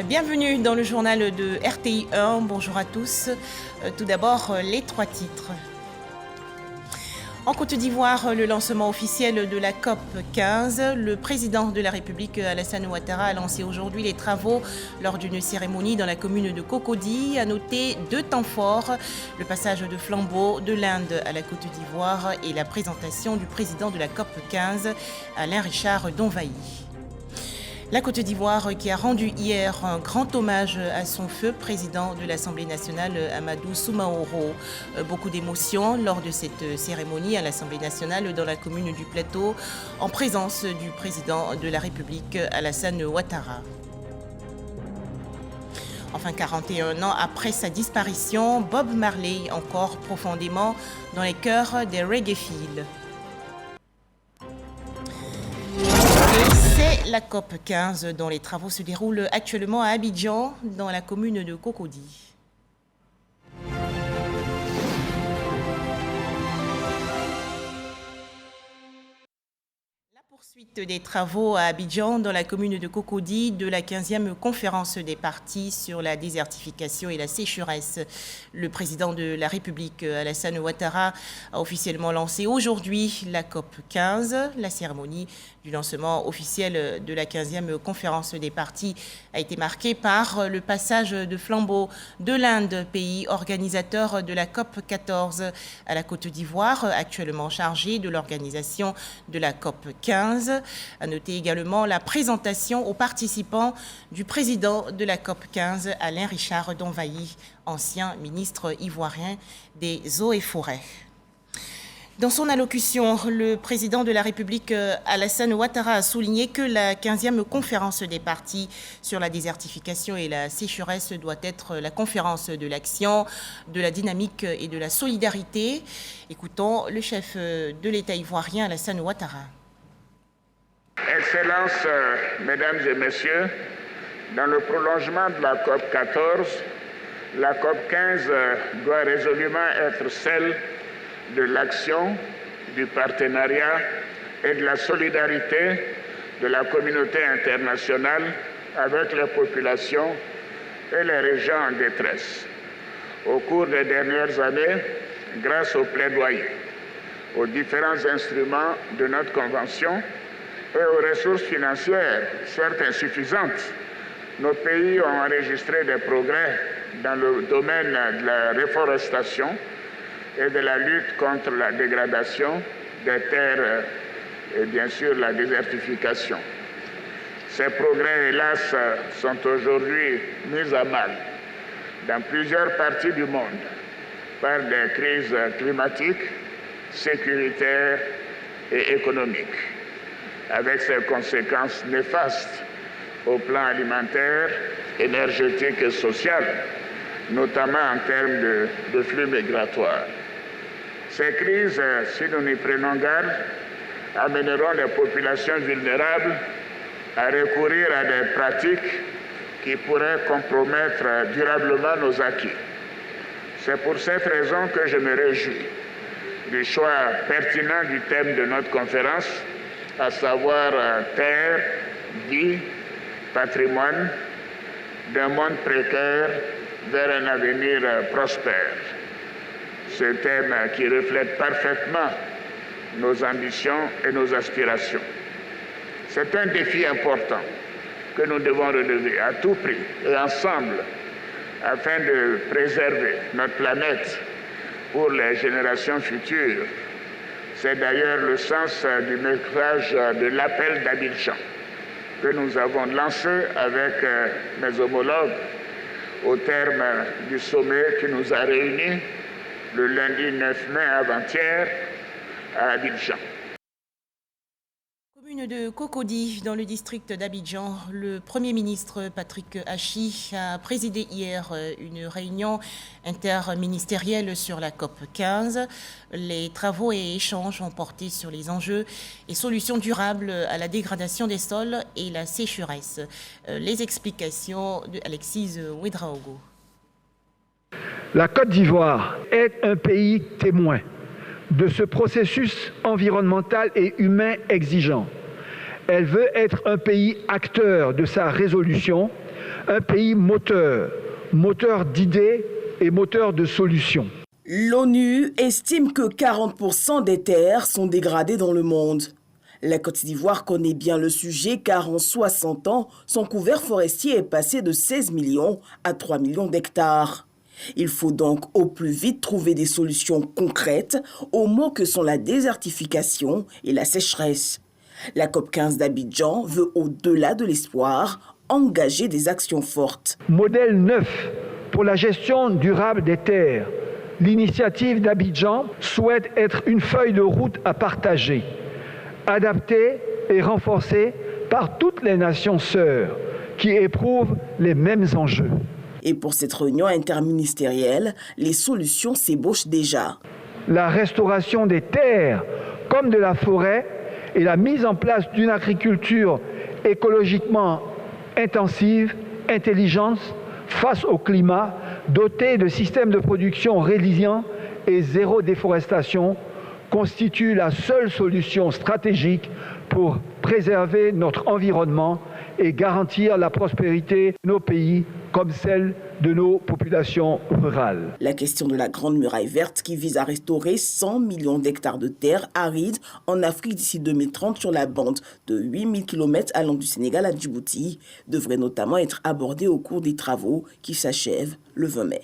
Bienvenue dans le journal de RTI 1. Bonjour à tous. Tout d'abord, les trois titres. En Côte d'Ivoire, le lancement officiel de la COP 15. Le président de la République, Alassane Ouattara, a lancé aujourd'hui les travaux lors d'une cérémonie dans la commune de Cocody. À noter deux temps forts, le passage de flambeau de l'Inde à la Côte d'Ivoire et la présentation du président de la COP 15, Alain Richard Donvaï. La Côte d'Ivoire qui a rendu hier un grand hommage à son feu président de l'Assemblée nationale, Amadou Soumaoro. Beaucoup d'émotions lors de cette cérémonie à l'Assemblée nationale dans la commune du Plateau, en présence du président de la République, Alassane Ouattara. Enfin, 41 ans après sa disparition, Bob Marley encore profondément dans les cœurs des reggae-philes. C'est la COP 15 dont les travaux se déroulent actuellement à Abidjan, dans la commune de Cocody. Suite des travaux à Abidjan, dans la commune de Cocody, de la 15e conférence des partis sur la désertification et la sécheresse. Le président de la République, Alassane Ouattara, a officiellement lancé aujourd'hui la COP 15. La cérémonie du lancement officiel de la 15e conférence des partis a été marquée par le passage de flambeau de l'Inde, pays organisateur de la COP 14, à la Côte d'Ivoire, actuellement chargé de l'organisation de la COP 15. À noter également la présentation aux participants du président de la COP 15, Alain Richard Donvaï, ancien ministre ivoirien des Eaux et Forêts. Dans son allocution, le président de la République, Alassane Ouattara, a souligné que la 15e conférence des partis sur la désertification et la sécheresse doit être la conférence de l'action, de la dynamique et de la solidarité. Écoutons le chef de l'État ivoirien, Alassane Ouattara. Excellences, Mesdames et Messieurs, dans le prolongement de la COP 14, la COP 15 doit résolument être celle de l'action, du partenariat et de la solidarité de la communauté internationale avec les populations et les régions en détresse. Au cours des dernières années, grâce au plaidoyer, aux différents instruments de notre Convention et aux ressources financières, certes insuffisantes, nos pays ont enregistré des progrès dans le domaine de la réforestation et de la lutte contre la dégradation des terres et bien sûr la désertification. Ces progrès, hélas, sont aujourd'hui mis à mal dans plusieurs parties du monde par des crises climatiques, sécuritaires et économiques, avec ses conséquences néfastes au plan alimentaire, énergétique et social, notamment en termes de flux migratoires. Ces crises, si nous n'y prenons garde, amèneront les populations vulnérables à recourir à des pratiques qui pourraient compromettre durablement nos acquis. C'est pour cette raison que je me réjouis du choix pertinent du thème de notre conférence, à savoir terre, vie, patrimoine, d'un monde précaire vers un avenir prospère. Ce thème qui reflète parfaitement nos ambitions et nos aspirations. C'est un défi important que nous devons relever à tout prix et ensemble afin de préserver notre planète pour les générations futures. C'est d'ailleurs le sens du message de l'appel d'Abidjan que nous avons lancé avec mes homologues au terme du sommet qui nous a réunis le lundi 9 mai avant-hier à Abidjan. Commune de Cocody, dans le district d'Abidjan, le Premier ministre Patrick Hachi a présidé hier une réunion interministérielle sur la COP 15. Les travaux et échanges ont porté sur les enjeux et solutions durables à la dégradation des sols et la sécheresse. Les explications de Alexis Ouedraogo. La Côte d'Ivoire est un pays témoin de ce processus environnemental et humain exigeant. Elle veut être un pays acteur de sa résolution, un pays moteur d'idées et moteur de solutions. L'ONU estime que 40% des terres sont dégradées dans le monde. La Côte d'Ivoire connaît bien le sujet car en 60 ans, son couvert forestier est passé de 16 millions à 3 millions d'hectares. Il faut donc au plus vite trouver des solutions concrètes aux maux que sont la désertification et la sécheresse. La COP15 d'Abidjan veut, au-delà de l'espoir, engager des actions fortes. Modèle 9 pour la gestion durable des terres. L'initiative d'Abidjan souhaite être une feuille de route à partager, adaptée et renforcée par toutes les nations sœurs qui éprouvent les mêmes enjeux. Et pour cette réunion interministérielle, les solutions s'ébauchent déjà. La restauration des terres comme de la forêt et la mise en place d'une agriculture écologiquement intensive, intelligente, face au climat, dotée de systèmes de production résilients et zéro déforestation, constitue la seule solution stratégique pour préserver notre environnement et garantir la prospérité de nos pays comme celle de nos populations rurales. La question de la Grande Muraille Verte qui vise à restaurer 100 millions d'hectares de terres arides en Afrique d'ici 2030 sur la bande de 8000 km allant du Sénégal à Djibouti devrait notamment être abordée au cours des travaux qui s'achèvent le 20 mai.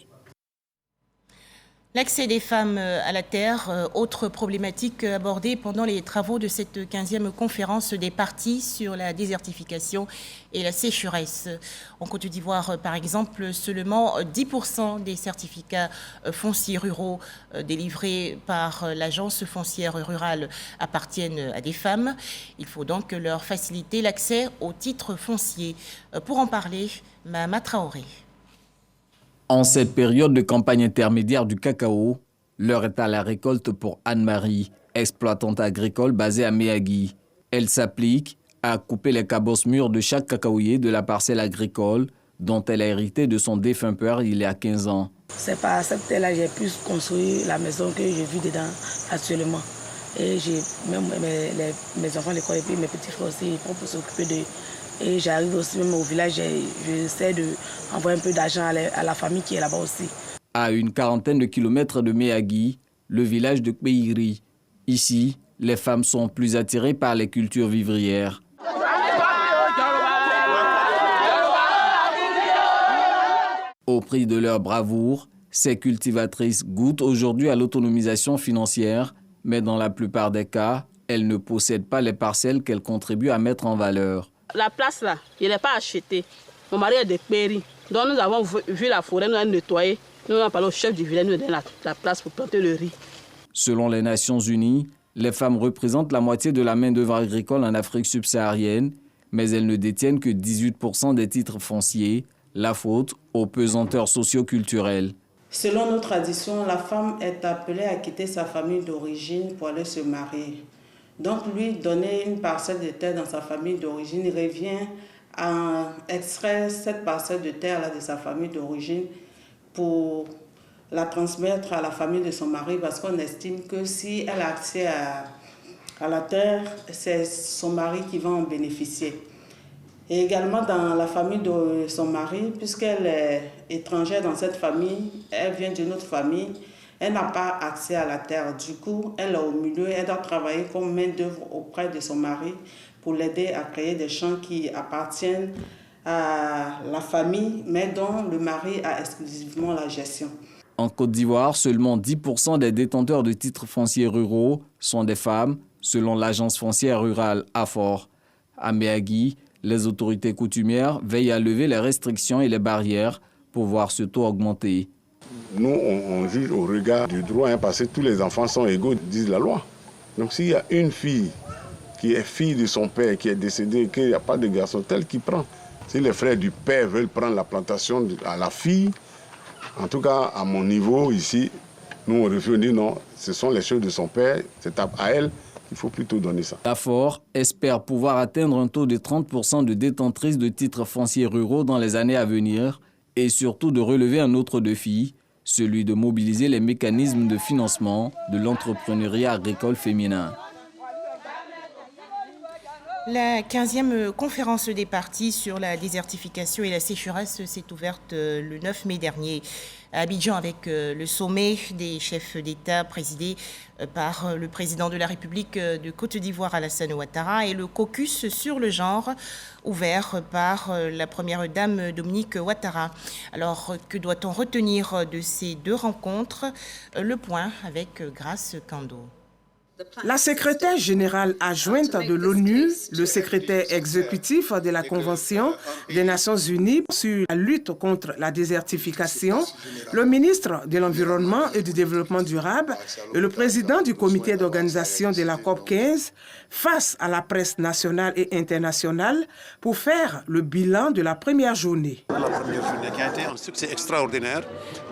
L'accès des femmes à la terre, autre problématique abordée pendant les travaux de cette 15e conférence des parties sur la désertification et la sécheresse. En Côte d'Ivoire, par exemple, seulement 10% des certificats fonciers ruraux délivrés par l'agence foncière rurale appartiennent à des femmes. Il faut donc leur faciliter l'accès aux titres fonciers. Pour en parler, Mahama Traoré. En cette période de campagne intermédiaire du cacao, l'heure est à la récolte pour Anne-Marie, exploitante agricole basée à Méagui. Elle s'applique à couper les cabosses mûres de chaque cacaoyer de la parcelle agricole dont elle a hérité de son défunt père il y a 15 ans. C'est par cette terre-là que j'ai pu construire la maison que je vis dedans actuellement. Et j'ai même mes enfants à l'école et puis mes petits frères aussi, ils vont pour s'occuper de... Et j'arrive aussi même au village, j'essaie d'envoyer un peu d'argent à la famille qui est là-bas aussi. À une quarantaine de kilomètres de Méagui, le village de Kpeiri. Ici, les femmes sont plus attirées par les cultures vivrières. Au prix de leur bravoure, ces cultivatrices goûtent aujourd'hui à l'autonomisation financière, mais dans la plupart des cas, elles ne possèdent pas les parcelles qu'elles contribuent à mettre en valeur. La place là, je ne l'ai pas achetée. Mon mari est de Kpeiri. Donc nous avons vu la forêt, nous avons nettoyé. Nous avons parlé au chef du village, nous avons donné la place pour planter le riz. Selon les Nations Unies, les femmes représentent la moitié de la main-d'œuvre agricole en Afrique subsaharienne, mais elles ne détiennent que 18% des titres fonciers, la faute aux pesanteurs socio-culturelles. Selon nos traditions, la femme est appelée à quitter sa famille d'origine pour aller se marier. Donc, lui, donner une parcelle de terre dans sa famille d'origine revient à extraire cette parcelle de terre-là de sa famille d'origine pour la transmettre à la famille de son mari parce qu'on estime que si elle a accès à la terre, c'est son mari qui va en bénéficier. Et également dans la famille de son mari, puisqu'elle est étrangère dans cette famille, elle vient d'une autre famille, elle n'a pas accès à la terre. Du coup, elle est au milieu, elle doit travailler comme main-d'œuvre auprès de son mari pour l'aider à créer des champs qui appartiennent à la famille, mais dont le mari a exclusivement la gestion. En Côte d'Ivoire, seulement 10% des détenteurs de titres fonciers ruraux sont des femmes, selon l'agence foncière rurale AFOR. À Méagui, les autorités coutumières veillent à lever les restrictions et les barrières pour voir ce taux augmenter. Nous, on juge au regard du droit, parce que tous les enfants sont égaux, disent la loi. Donc s'il y a une fille qui est fille de son père, qui est décédée, qu'il n'y a pas de garçon tel qui prend. Si les frères du père veulent prendre la plantation à la fille, en tout cas à mon niveau ici, nous on refuse, on dit non, ce sont les choses de son père, c'est à elle qu'il faut plutôt donner ça. L'AFOR espère pouvoir atteindre un taux de 30% de détentrices de titres fonciers ruraux dans les années à venir et surtout de relever un autre défi, celui de mobiliser les mécanismes de financement de l'entrepreneuriat agricole féminin. La 15e conférence des partis sur la désertification et la sécheresse s'est ouverte le 9 mai dernier à Abidjan avec le sommet des chefs d'État présidé par le président de la République de Côte d'Ivoire Alassane Ouattara et le caucus sur le genre ouvert par la première dame Dominique Ouattara. Alors, que doit-on retenir de ces deux rencontres? Le point avec Grace Kando. La secrétaire générale adjointe de l'ONU, le secrétaire exécutif de la Convention des Nations Unies sur la lutte contre la désertification, le ministre de l'Environnement et du Développement durable et le président du comité d'organisation de la COP15 face à la presse nationale et internationale pour faire le bilan de la première journée. La première journée qui a été un succès extraordinaire.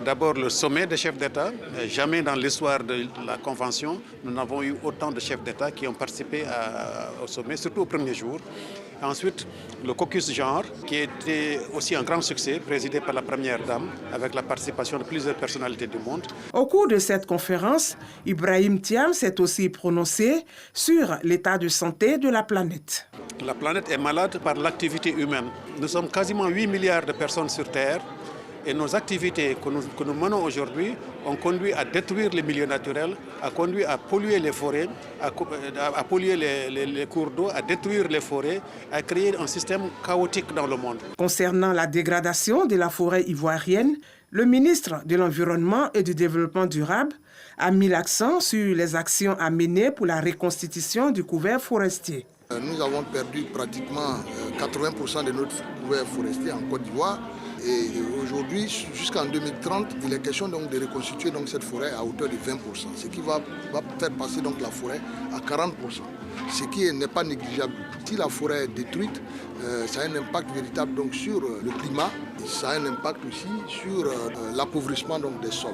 D'abord le sommet des chefs d'État. Jamais dans l'histoire de la Convention, nous n'avons eu autant de chefs d'État qui ont participé au sommet, surtout au premier jour. Ensuite, le caucus genre, qui était aussi un grand succès, présidé par la première dame, avec la participation de plusieurs personnalités du monde. Au cours de cette conférence, Ibrahim Thiam s'est aussi prononcé sur l'état de santé de la planète. La planète est malade par l'activité humaine. Nous sommes quasiment 8 milliards de personnes sur Terre. Et nos activités que nous menons aujourd'hui ont conduit à détruire les milieux naturels, a conduit à polluer les forêts, à polluer les cours d'eau, à détruire les forêts, à créer un système chaotique dans le monde. Concernant la dégradation de la forêt ivoirienne, le ministre de l'Environnement et du Développement durable a mis l'accent sur les actions à mener pour la reconstitution du couvert forestier. Nous avons perdu pratiquement 80% de notre couvert forestier en Côte d'Ivoire. Et aujourd'hui, jusqu'en 2030, il est question donc de reconstituer donc cette forêt à hauteur de 20%, ce qui va faire passer donc la forêt à 40%, ce qui n'est pas négligeable. Si la forêt est détruite, ça a un impact véritable donc sur le climat, ça a un impact aussi sur l'appauvrissement donc des sols.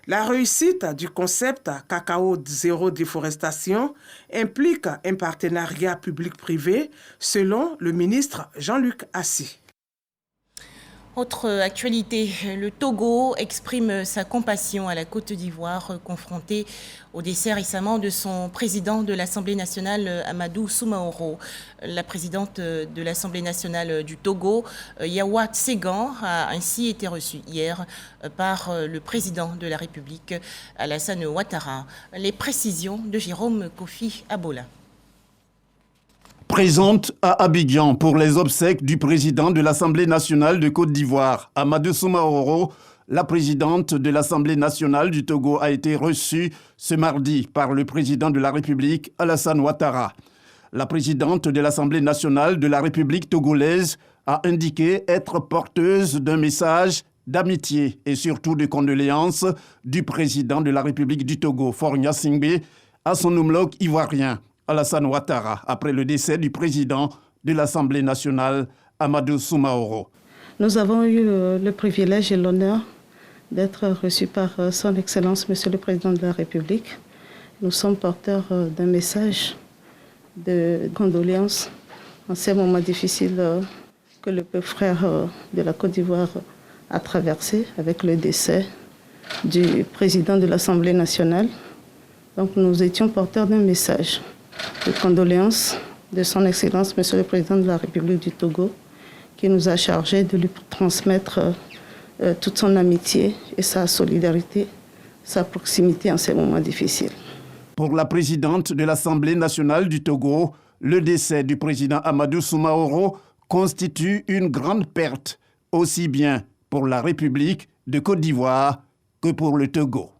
La réussite du concept cacao zéro déforestation implique un partenariat public-privé, selon le ministre Jean-Luc Assis. Autre actualité, le Togo exprime sa compassion à la Côte d'Ivoire confrontée au décès récemment de son président de l'Assemblée nationale, Amadou Soumaoro. La présidente de l'Assemblée nationale du Togo, Yawa Tsegan, a ainsi été reçue hier par le président de la République, Alassane Ouattara. Les précisions de Jérôme Kofi Abola. Présente à Abidjan pour les obsèques du président de l'Assemblée nationale de Côte d'Ivoire, Amadou Soumaoro, la présidente de l'Assemblée nationale du Togo a été reçue ce mardi par le président de la République, Alassane Ouattara. La présidente de l'Assemblée nationale de la République togolaise a indiqué être porteuse d'un message d'amitié et surtout de condoléances du président de la République du Togo, Faure Gnassingbé, à son homologue ivoirien, Alassane Ouattara, après le décès du président de l'Assemblée nationale, Amadou Soumaoro. Nous avons eu le privilège et l'honneur d'être reçus par son Excellence, Monsieur le Président de la République. Nous sommes porteurs d'un message de condoléances en ces moments difficiles que le peuple frère de la Côte d'Ivoire a traversé avec le décès du président de l'Assemblée nationale. Donc nous étions porteurs d'un message de condoléances de son Excellence, Monsieur le Président de la République du Togo, qui nous a chargé de lui transmettre toute son amitié et sa solidarité, sa proximité en ces moments difficiles. Pour la présidente de l'Assemblée nationale du Togo, le décès du président Amadou Soumaoro constitue une grande perte, aussi bien pour la République de Côte d'Ivoire que pour le Togo.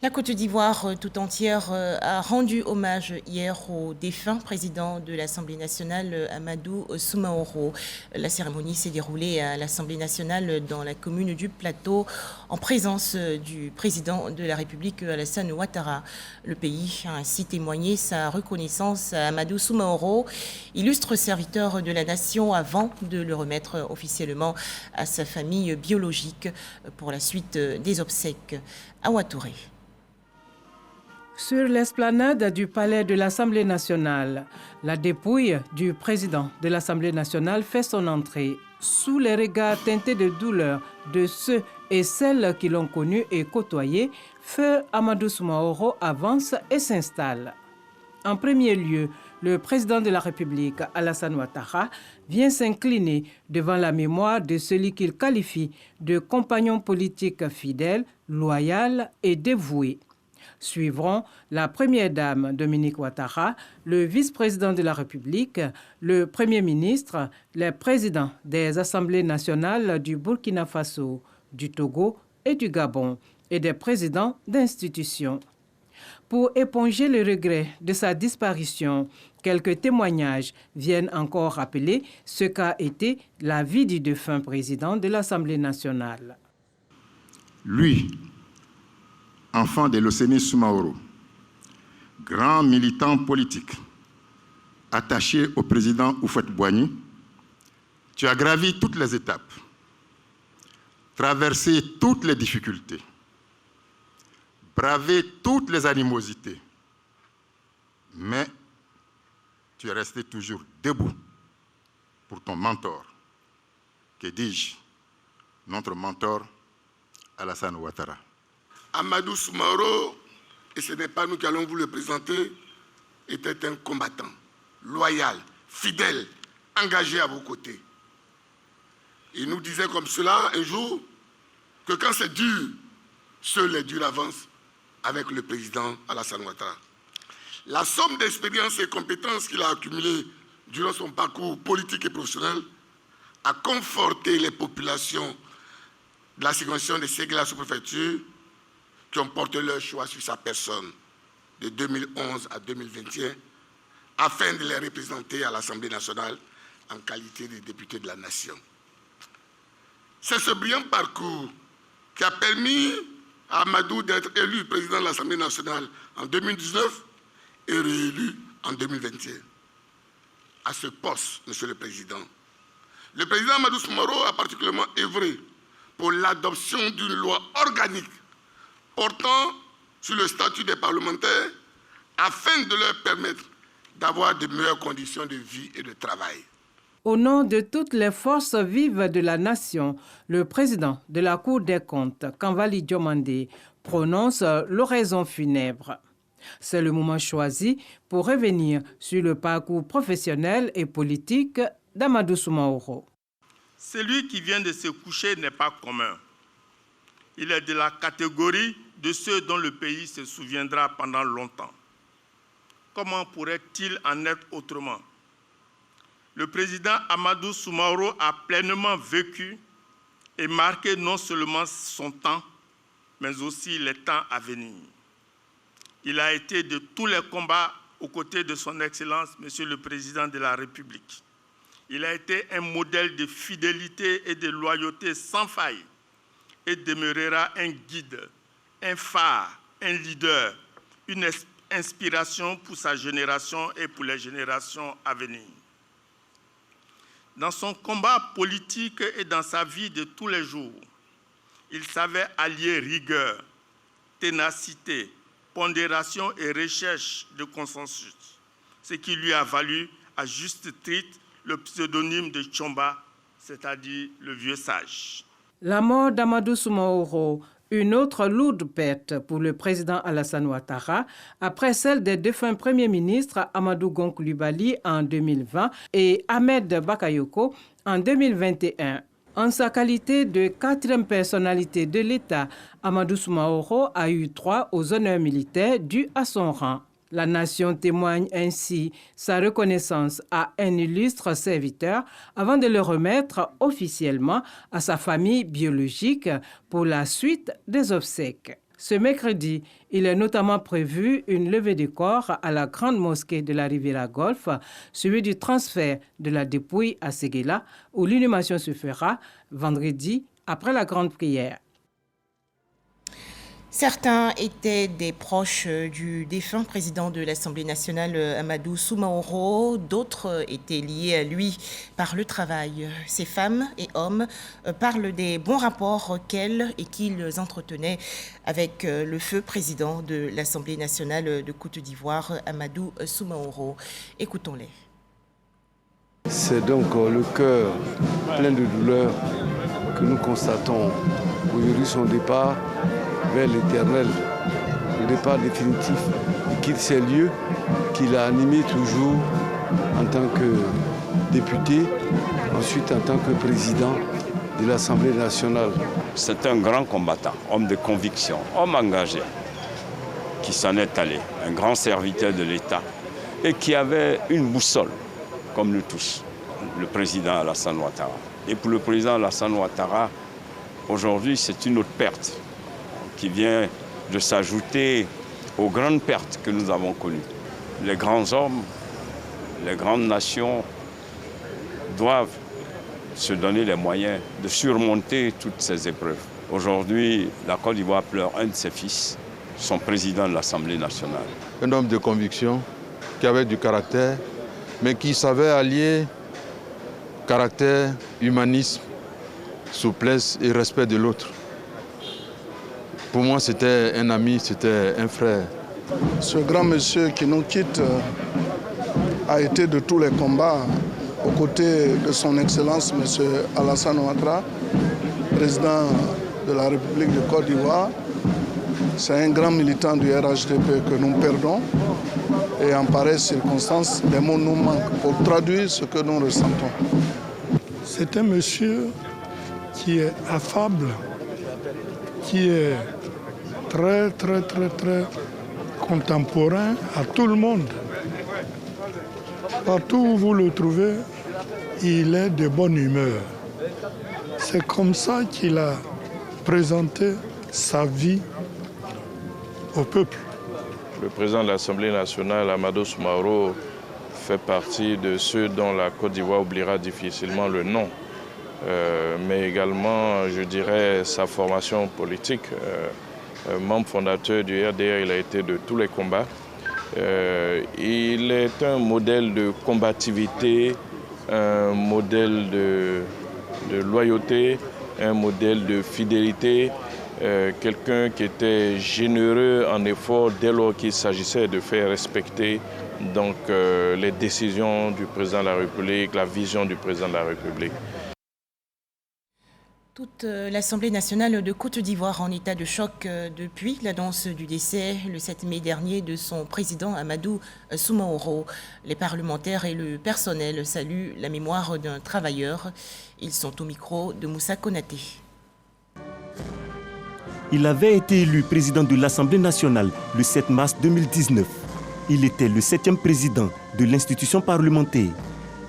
La Côte d'Ivoire tout entière a rendu hommage hier au défunt président de l'Assemblée nationale, Amadou Soumaoro. La cérémonie s'est déroulée à l'Assemblée nationale dans la commune du Plateau, en présence du président de la République, Alassane Ouattara. Le pays a ainsi témoigné sa reconnaissance à Amadou Soumaoro, illustre serviteur de la nation, avant de le remettre officiellement à sa famille biologique pour la suite des obsèques à Ouattouré. Sur l'esplanade du palais de l'Assemblée nationale, la dépouille du président de l'Assemblée nationale fait son entrée. Sous les regards teintés de douleur de ceux et celles qui l'ont connu et côtoyé, feu Amadou Soumaoro avance et s'installe. En premier lieu, le président de la République, Alassane Ouattara, vient s'incliner devant la mémoire de celui qu'il qualifie de compagnon politique fidèle, loyal et dévoué. Suivront la première dame Dominique Ouattara, le vice-président de la République, le premier ministre, les présidents des assemblées nationales du Burkina Faso, du Togo et du Gabon et des présidents d'institutions. Pour éponger le regret de sa disparition, quelques témoignages viennent encore rappeler ce qu'a été la vie du défunt président de l'Assemblée nationale. Lui, enfant de Lossény Soumaoro, grand militant politique, attaché au président Houphouët-Boigny, tu as gravi toutes les étapes, traversé toutes les difficultés, bravé toutes les animosités, mais tu es resté toujours debout pour ton mentor, que dis-je, notre mentor, Alassane Ouattara. Amadou Soumaoro, et ce n'est pas nous qui allons vous le présenter, était un combattant, loyal, fidèle, engagé à vos côtés. Il nous disait comme cela un jour que quand c'est dur, seuls les durs avancent avec le président Alassane Ouattara. La somme d'expériences et compétences qu'il a accumulées durant son parcours politique et professionnel a conforté les populations de la circonscription de Ségala sous-préfecture qui ont porté leur choix sur sa personne de 2011 à 2021 afin de les représenter à l'Assemblée nationale en qualité de député de la nation. C'est ce brillant parcours qui a permis à Amadou d'être élu président de l'Assemblée nationale en 2019 et réélu en 2021. À ce poste, Monsieur le Président, le président Amadou Soumaoro a particulièrement œuvré pour l'adoption d'une loi organique portant sur le statut des parlementaires afin de leur permettre d'avoir de meilleures conditions de vie et de travail. Au nom de toutes les forces vives de la nation, le président de la Cour des comptes, Kanvali Diomandé, prononce l'oraison funèbre. C'est le moment choisi pour revenir sur le parcours professionnel et politique d'Amadou Soumaoro. Celui qui vient de se coucher n'est pas commun. Il est de la catégorie de ceux dont le pays se souviendra pendant longtemps. Comment pourrait-il en être autrement? Le président Amadou Soumaoro a pleinement vécu et marqué non seulement son temps, mais aussi les temps à venir. Il a été de tous les combats aux côtés de son Excellence, Monsieur le Président de la République. Il a été un modèle de fidélité et de loyauté sans faille et demeurera un guide, un phare, un leader, une inspiration pour sa génération et pour les générations à venir. Dans son combat politique et dans sa vie de tous les jours, il savait allier rigueur, ténacité, pondération et recherche de consensus, ce qui lui a valu à juste titre le pseudonyme de Tchomba, c'est-à-dire le vieux sage. La mort d'Amadou Soumaoro, une autre lourde perte pour le président Alassane Ouattara, après celle des défunts premiers ministres Amadou Gon Coulibaly en 2020 et Ahmed Bakayoko en 2021. En sa qualité de quatrième personnalité de l'État, Amadou Soumaoro a eu droit aux honneurs militaires dus à son rang. La nation témoigne ainsi sa reconnaissance à un illustre serviteur avant de le remettre officiellement à sa famille biologique pour la suite des obsèques. Ce mercredi, il est notamment prévu une levée de corps à la grande mosquée de la Riviera Golf, suivi du transfert de la dépouille à Ségala, où l'inhumation se fera vendredi après la grande prière. Certains étaient des proches du défunt président de l'Assemblée nationale, Amadou Soumaoro. D'autres étaient liés à lui par le travail. Ces femmes et hommes parlent des bons rapports qu'elles et qu'ils entretenaient avec le feu président de l'Assemblée nationale de Côte d'Ivoire, Amadou Soumaoro. Écoutons-les. C'est donc le cœur plein de douleur que nous constatons aujourd'hui son départ vers l'éternel, le départ définitif. Il quitte ces lieux qu'il a animés toujours en tant que député, ensuite en tant que président de l'Assemblée nationale. C'est un grand combattant, homme de conviction, homme engagé, qui s'en est allé, un grand serviteur de l'État et qui avait une boussole, comme nous tous, le président Alassane Ouattara. Et pour le président Alassane Ouattara, aujourd'hui, c'est une autre perte qui vient de s'ajouter aux grandes pertes que nous avons connues. Les grands hommes, les grandes nations doivent se donner les moyens de surmonter toutes ces épreuves. Aujourd'hui, la Côte d'Ivoire pleure un de ses fils, son président de l'Assemblée nationale. Un homme de conviction, qui avait du caractère, mais qui savait allier caractère, humanisme, souplesse et respect de l'autre. Pour moi, c'était un ami, c'était un frère. Ce grand monsieur qui nous quitte a été de tous les combats aux côtés de son Excellence, M. Alassane Ouattara, président de la République de Côte d'Ivoire. C'est un grand militant du RHDP que nous perdons. Et en pareille circonstance, les mots nous manquent pour traduire ce que nous ressentons. C'est un monsieur qui est affable, qui est très contemporain à tout le monde. Partout où vous le trouvez, il est de bonne humeur. C'est comme ça qu'il a présenté sa vie au peuple. Le président de l'Assemblée nationale, Amadou Soumaoro, fait partie de ceux dont la Côte d'Ivoire oubliera difficilement le nom. Mais également, je dirais, sa formation politique. Membre fondateur du RDR, il a été de tous les combats. Il est un modèle de combativité, un modèle de loyauté, un modèle de fidélité, quelqu'un qui était généreux en effort dès lors qu'il s'agissait de faire respecter donc, les décisions du président de la République, la vision du président de la République. Toute l'Assemblée nationale de Côte d'Ivoire en état de choc depuis l'annonce du décès le 7 mai dernier de son président Amadou Soumaoro. Les parlementaires et le personnel saluent la mémoire d'un travailleur. Ils sont au micro de Moussa Konaté. Il avait été élu président de l'Assemblée nationale le 7 mars 2019. Il était le 7e président de l'institution parlementaire.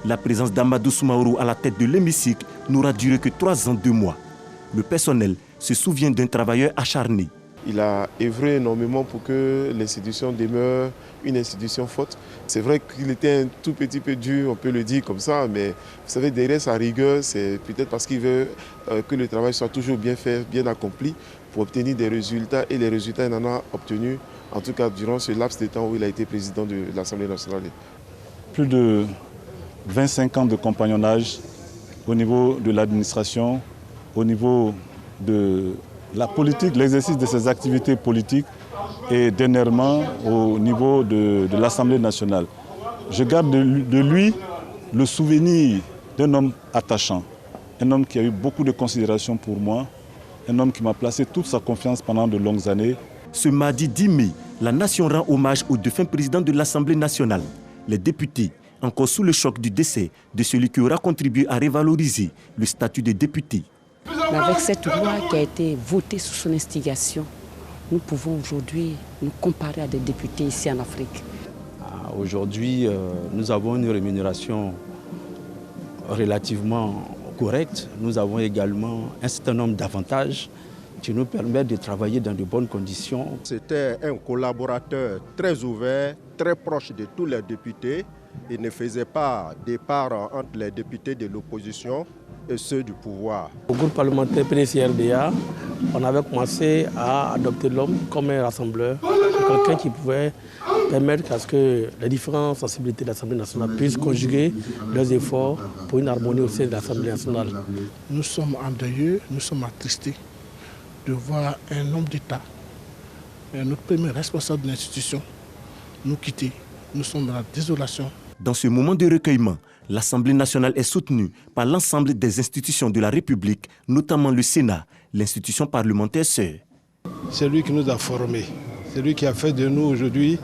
La présence d'Amadou Soumaoro à la tête de l'hémicycle n'aura duré que 3 ans, 2 mois. Le personnel se souvient d'un travailleur acharné. Il a œuvré énormément pour que l'institution demeure une institution forte. C'est vrai qu'il était un tout petit peu dur, on peut le dire comme ça, mais vous savez, derrière sa rigueur, c'est peut-être parce qu'il veut que le travail soit toujours bien fait, bien accompli, pour obtenir des résultats. Et les résultats, il en a obtenus, en tout cas durant ce laps de temps où il a été président de l'Assemblée nationale. Plus de 25 ans de compagnonnage au niveau de l'administration, au niveau de la politique, l'exercice de ses activités politiques et dernièrement au niveau de l'Assemblée nationale. Je garde de lui le souvenir d'un homme attachant, un homme qui a eu beaucoup de considération pour moi, un homme qui m'a placé toute sa confiance pendant de longues années. Ce mardi 10 mai, la nation rend hommage au défunt président de l'Assemblée nationale. Les députés, encore sous le choc du décès de celui qui aura contribué à revaloriser le statut de député. Mais avec cette loi qui a été votée sous son instigation, nous pouvons aujourd'hui nous comparer à des députés ici en Afrique. Aujourd'hui, nous avons une rémunération relativement correcte. Nous avons également un certain nombre d'avantages qui nous permettent de travailler dans de bonnes conditions. C'était un collaborateur très ouvert, très proche de tous les députés. Il ne faisait pas d'écart entre les députés de l'opposition et ceux du pouvoir. Au groupe parlementaire PDC-RDA, on avait commencé à adopter l'homme comme un rassembleur, quelqu'un qui pouvait permettre à ce que les différentes sensibilités de l'Assemblée nationale puissent conjuguer leurs efforts pour une harmonie au sein de l'Assemblée nationale. Nous sommes endeuillés, nous sommes attristés de voir un homme d'État, notre premier responsable de l'institution, nous quitter. Nous sommes dans la désolation. Dans ce moment de recueillement, l'Assemblée nationale est soutenue par l'ensemble des institutions de la République, notamment le Sénat, l'institution parlementaire sœur. C'est lui qui nous a formés. C'est lui qui a fait de nous aujourd'hui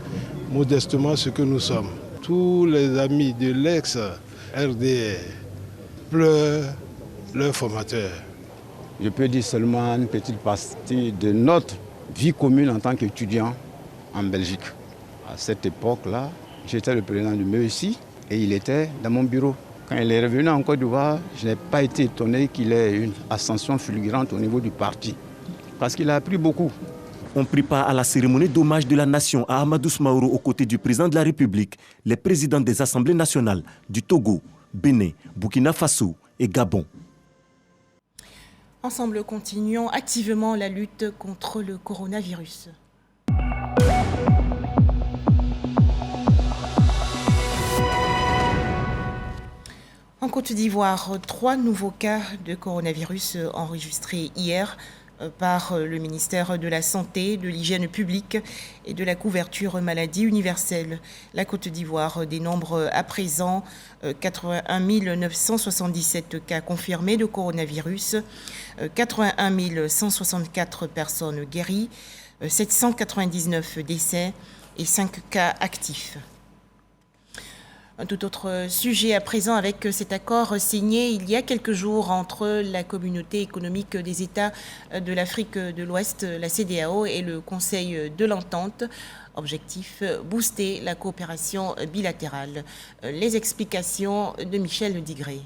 modestement ce que nous sommes. tous les amis de l'ex-RDR pleurent leur formateur. Je peux dire seulement une petite partie de notre vie commune en tant qu'étudiant en Belgique. À cette époque-là, j'étais le président du MEUCI et il était dans mon bureau. Quand il est revenu en Côte d'Ivoire, je n'ai pas été étonné qu'il ait une ascension fulgurante au niveau du parti, parce qu'il a appris beaucoup. On prit part à la cérémonie d'hommage de la nation à Amadou Soumaoro aux côtés du président de la République, les présidents des assemblées nationales du Togo, Bénin, Burkina Faso et Gabon. Ensemble, continuons activement la lutte contre le coronavirus. En Côte d'Ivoire, 3 nouveaux cas de coronavirus enregistrés hier par le ministère de la Santé, de l'Hygiène publique et de la couverture maladie universelle. La Côte d'Ivoire dénombre à présent 81 977 cas confirmés de coronavirus, 81 164 personnes guéries, 799 décès et 5 cas actifs. Un tout autre sujet à présent avec cet accord signé il y a quelques jours entre la communauté économique des États de l'Afrique de l'Ouest, la CEDEAO, et le Conseil de l'Entente. Objectif, booster la coopération bilatérale. Les explications de Michel Digré.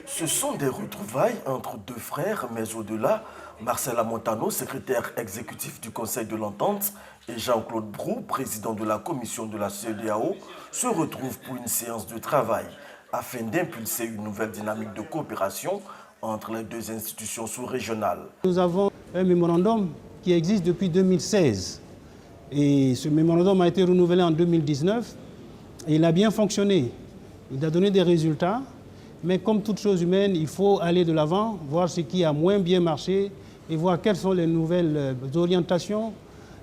Ce sont des retrouvailles entre deux frères, mais au-delà, Marcela Montano, secrétaire exécutif du Conseil de l'Entente, et Jean-Claude Brou, président de la commission de la CEDEAO, se retrouvent pour une séance de travail afin d'impulser une nouvelle dynamique de coopération entre les deux institutions sous-régionales. Nous avons un mémorandum qui existe depuis 2016 et ce mémorandum a été renouvelé en 2019 et il a bien fonctionné. Il a donné des résultats, mais comme toute chose humaine, il faut aller de l'avant, voir ce qui a moins bien marché et voir quelles sont les nouvelles orientations,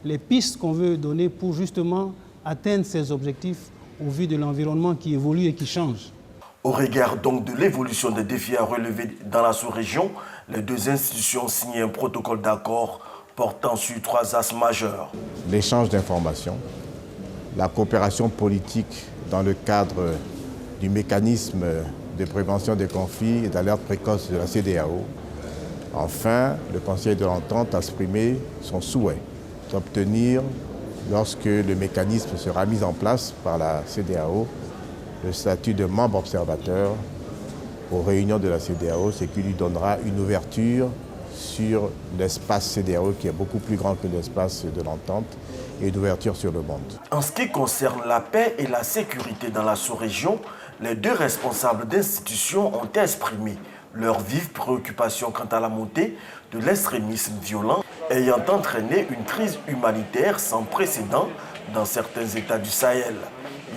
les pistes qu'on veut donner pour justement atteindre ces objectifs au vu de l'environnement qui évolue et qui change. Au regard donc de l'évolution des défis à relever dans la sous-région, les deux institutions ont signé un protocole d'accord portant sur 3 axes majeurs. L'échange d'informations, la coopération politique dans le cadre du mécanisme de prévention des conflits et d'alerte précoce de la CEDEAO. Enfin, le Conseil de l'Entente a exprimé son souhait d'obtenir, lorsque le mécanisme sera mis en place par la CEDEAO, le statut de membre observateur aux réunions de la CEDEAO, ce qui lui donnera une ouverture sur l'espace CEDEAO qui est beaucoup plus grand que l'espace de l'Entente et d'ouverture sur le monde. En ce qui concerne la paix et la sécurité dans la sous-région, les deux responsables d'institutions ont exprimé leur vive préoccupation quant à la montée de l'extrémisme violent ayant entraîné une crise humanitaire sans précédent dans certains États du Sahel.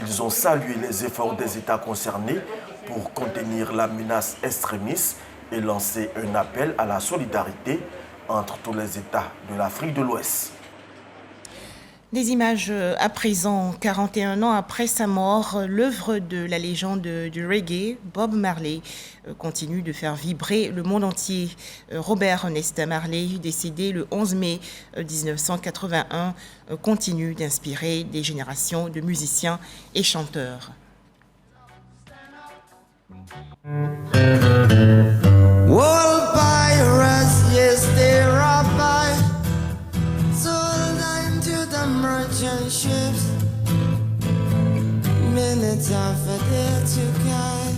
Ils ont salué les efforts des États concernés pour contenir la menace extrémiste et lancé un appel à la solidarité entre tous les États de l'Afrique de l'Ouest. Des images à présent, 41 ans après sa mort, l'œuvre de la légende du reggae, Bob Marley, continue de faire vibrer le monde entier. Robert Nesta Marley, décédé le 11 mai 1981, continue d'inspirer des générations de musiciens et chanteurs. Merchant ships, minutes of a day to guide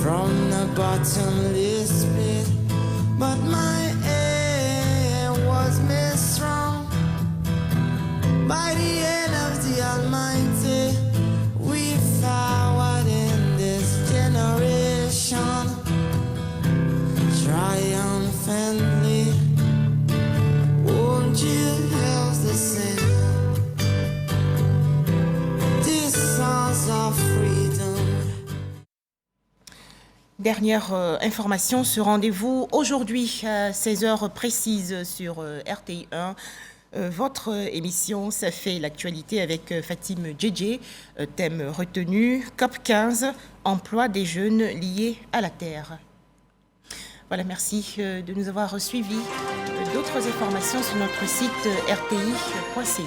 from the bottomless pit, but my aim was made strong by the hand of the Almighty. We forward in this generation triumphantly. Won't you help the sing these songs of freedom? Dernière information, ce rendez-vous aujourd'hui à 16h précise sur RTI1. Votre émission, ça fait l'actualité avec Fatim Djedje. Thème retenu, COP15, emploi des jeunes liés à la terre. Voilà, merci de nous avoir suivis. D'autres informations sur notre site rti.ci.